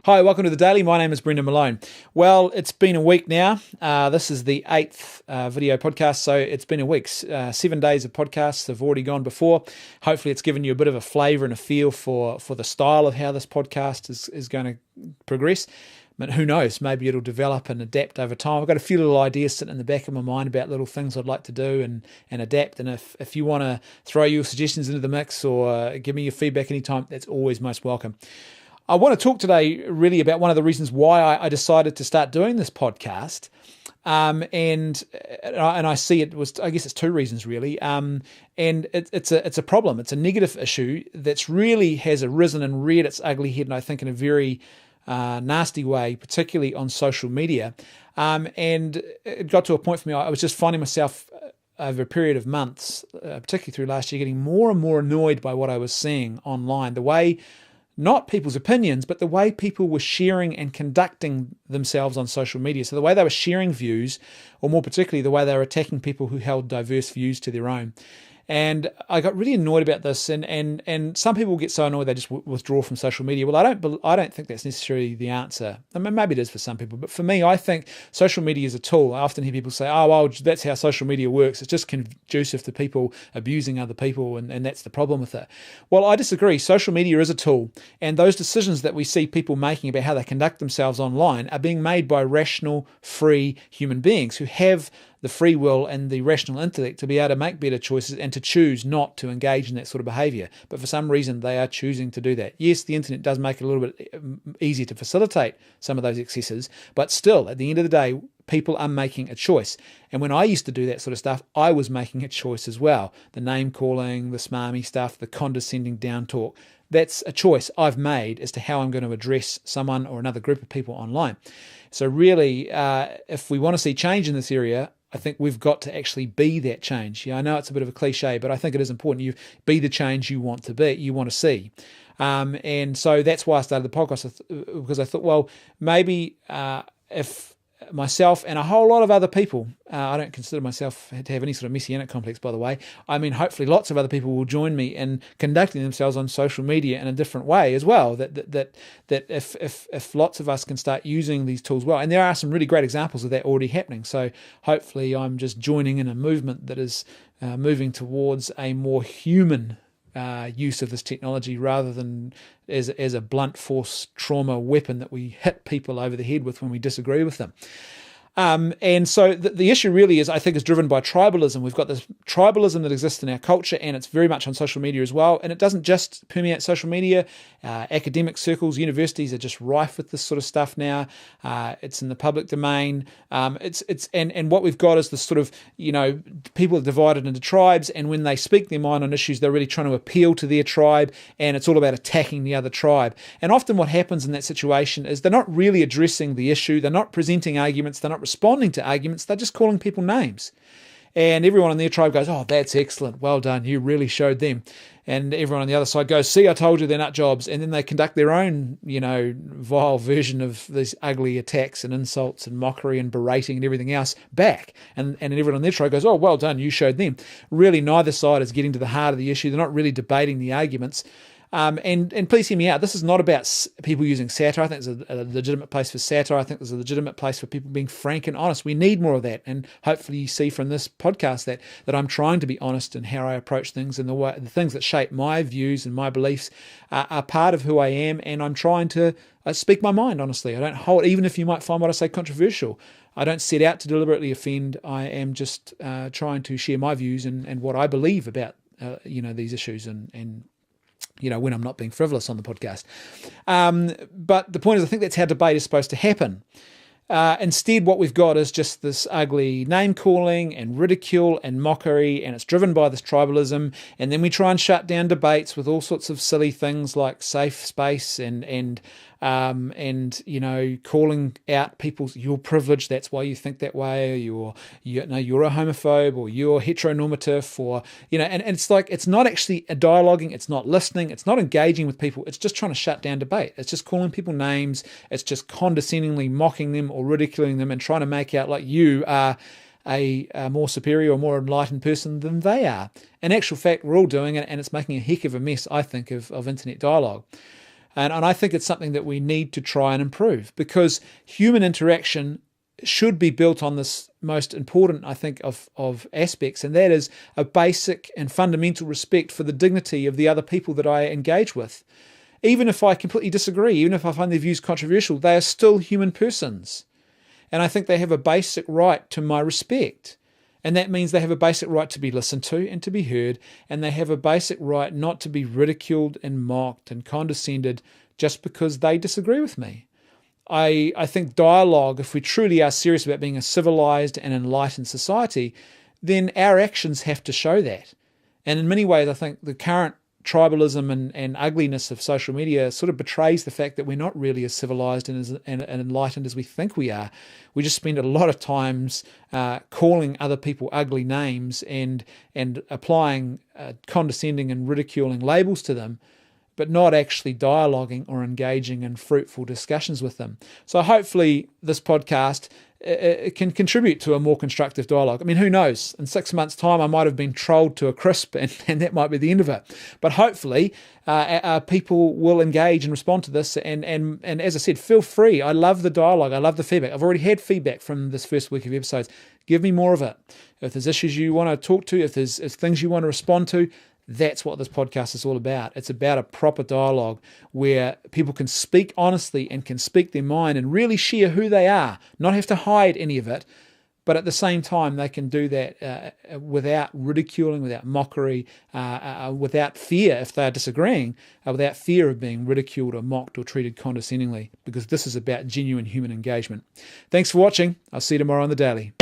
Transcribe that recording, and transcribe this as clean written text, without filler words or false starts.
Hi, welcome to The Daily. My name is Brendan Malone. Well, it's been a week now. This is the 8th video podcast, so it's been a week. 7 days of podcasts have already gone before. Hopefully it's given you a bit of a flavour and a feel for the style of how this podcast is going to progress. But who knows, maybe it'll develop and adapt over time. I've got a few little ideas sitting in the back of my mind about little things I'd like to do and adapt. And if you want to throw your suggestions into the mix or give me your feedback anytime, that's always most welcome. I want to talk today really about one of the reasons why I decided to start doing this podcast. And I see it was, I guess it's two reasons really. And it's a problem. It's a negative issue that's really has arisen and reared its ugly head, and I think in a very nasty way, particularly on social media. And it got to a point for me, I was just finding myself over a period of months, particularly through last year, getting more and more annoyed by what I was seeing online. The way, not people's opinions, but the way people were sharing and conducting themselves on social media. So the way they were sharing views, or more particularly the way they were attacking people who held diverse views to their own. And I got really annoyed about this, and some people get so annoyed they just withdraw from social media. Well, I don't think that's necessarily the answer. I mean, maybe it is for some people, but for me, I think social media is a tool. I often hear people say, "Oh, well, that's how social media works. It's just conducive to people abusing other people, and that's the problem with it." Well, I disagree. Social media is a tool, and those decisions that we see people making about how they conduct themselves online are being made by rational, free human beings who have the free will and the rational intellect to be able to make better choices and to choose not to engage in that sort of behavior. But for some reason, they are choosing to do that. Yes, the internet does make it a little bit easier to facilitate some of those excesses, but still, at the end of the day, people are making a choice. And when I used to do that sort of stuff, I was making a choice as well. The name calling, the smarmy stuff, the condescending down talk. That's a choice I've made as to how I'm going to address someone or another group of people online. So really, if we want to see change in this area, I think we've got to actually be that change. Yeah, I know it's a bit of a cliche, but I think it is important. You be the change you want to be, you want to see. And so that's why I started the podcast, because I thought, well, maybe if myself and a whole lot of other people, I don't consider myself to have any sort of messianic complex, by the way. I mean, hopefully lots of other people will join me in conducting themselves on social media in a different way as well. That if lots of us can start using these tools well, and there are some really great examples of that already happening. So hopefully I'm just joining in a movement that is moving towards a more human use of this technology rather than as a blunt force trauma weapon that we hit people over the head with when we disagree with them. And so the issue really is, I think, is driven by tribalism. We've got this tribalism that exists in our culture, and it's very much on social media as well. And it doesn't just permeate social media. Academic circles, universities are just rife with this sort of stuff now. It's in the public domain. And what we've got is this sort of, people are divided into tribes, and when they speak their mind on issues, they're really trying to appeal to their tribe, and it's all about attacking the other tribe. And often what happens in that situation is they're not really addressing the issue. They're not presenting arguments. They're not responding to arguments. They're just calling people names. And everyone in their tribe goes, "Oh, that's excellent. Well done. You really showed them." And everyone on the other side goes, "See, I told you they're nut jobs." And then they conduct their own, vile version of these ugly attacks and insults and mockery and berating and everything else back. And everyone on their tribe goes, "Oh, well done. You showed them." Really, neither side is getting to the heart of the issue. They're not really debating the arguments. And please hear me out. This is not about people using satire. I think there's a legitimate place for satire. I think there's a legitimate place for people being frank and honest. We need more of that. And hopefully you see from this podcast that I'm trying to be honest in how I approach things, and the things that shape my views and my beliefs are part of who I am. And I'm trying to speak my mind honestly. I don't hold, even if you might find what I say controversial, I don't set out to deliberately offend. I am just trying to share my views and what I believe about these issues and when I'm not being frivolous on the podcast. But the point is, I think that's how debate is supposed to happen. Instead, what we've got is just this ugly name-calling and ridicule and mockery, and it's driven by this tribalism. And then we try and shut down debates with all sorts of silly things like safe space and calling out people's, "You're privileged, that's why you think that way," or you're a homophobe, or you're heteronormative, or and it's like, it's not actually a dialoguing, it's not listening, it's not engaging with people, it's just trying to shut down debate. It's just calling people names, it's just condescendingly mocking them or ridiculing them and trying to make out like you are a more superior or more enlightened person than they are. In actual fact, we're all doing it, and it's making a heck of a mess, I think, of internet dialogue. And I think it's something that we need to try and improve, because human interaction should be built on this most important, I think, of aspects, and that is a basic and fundamental respect for the dignity of the other people that I engage with. Even if I completely disagree, even if I find their views controversial, they are still human persons. And I think they have a basic right to my respect. And that means they have a basic right to be listened to and to be heard, and they have a basic right not to be ridiculed and mocked and condescended just because they disagree with me. I think dialogue, if we truly are serious about being a civilized and enlightened society, then our actions have to show that. And in many ways, I think the current tribalism and ugliness of social media sort of betrays the fact that we're not really as civilized and enlightened as we think we are. We just spend a lot of times calling other people ugly names and applying condescending and ridiculing labels to them, but not actually dialoguing or engaging in fruitful discussions with them. So hopefully this podcast it can contribute to a more constructive dialogue. I mean, who knows? In 6 months' time, I might have been trolled to a crisp, and that might be the end of it. But hopefully, people will engage and respond to this. And as I said, feel free. I love the dialogue. I love the feedback. I've already had feedback from this first week of episodes. Give me more of it. If there's issues you want to talk to, if there's things you want to respond to, that's what this podcast is all about. It's about a proper dialogue where people can speak honestly and can speak their mind and really share who they are, not have to hide any of it, but at the same time they can do that without ridiculing, without mockery, without fear if they're disagreeing, without fear of being ridiculed or mocked or treated condescendingly, because this is about genuine human engagement. Thanks for watching. I'll see you tomorrow on The Daily.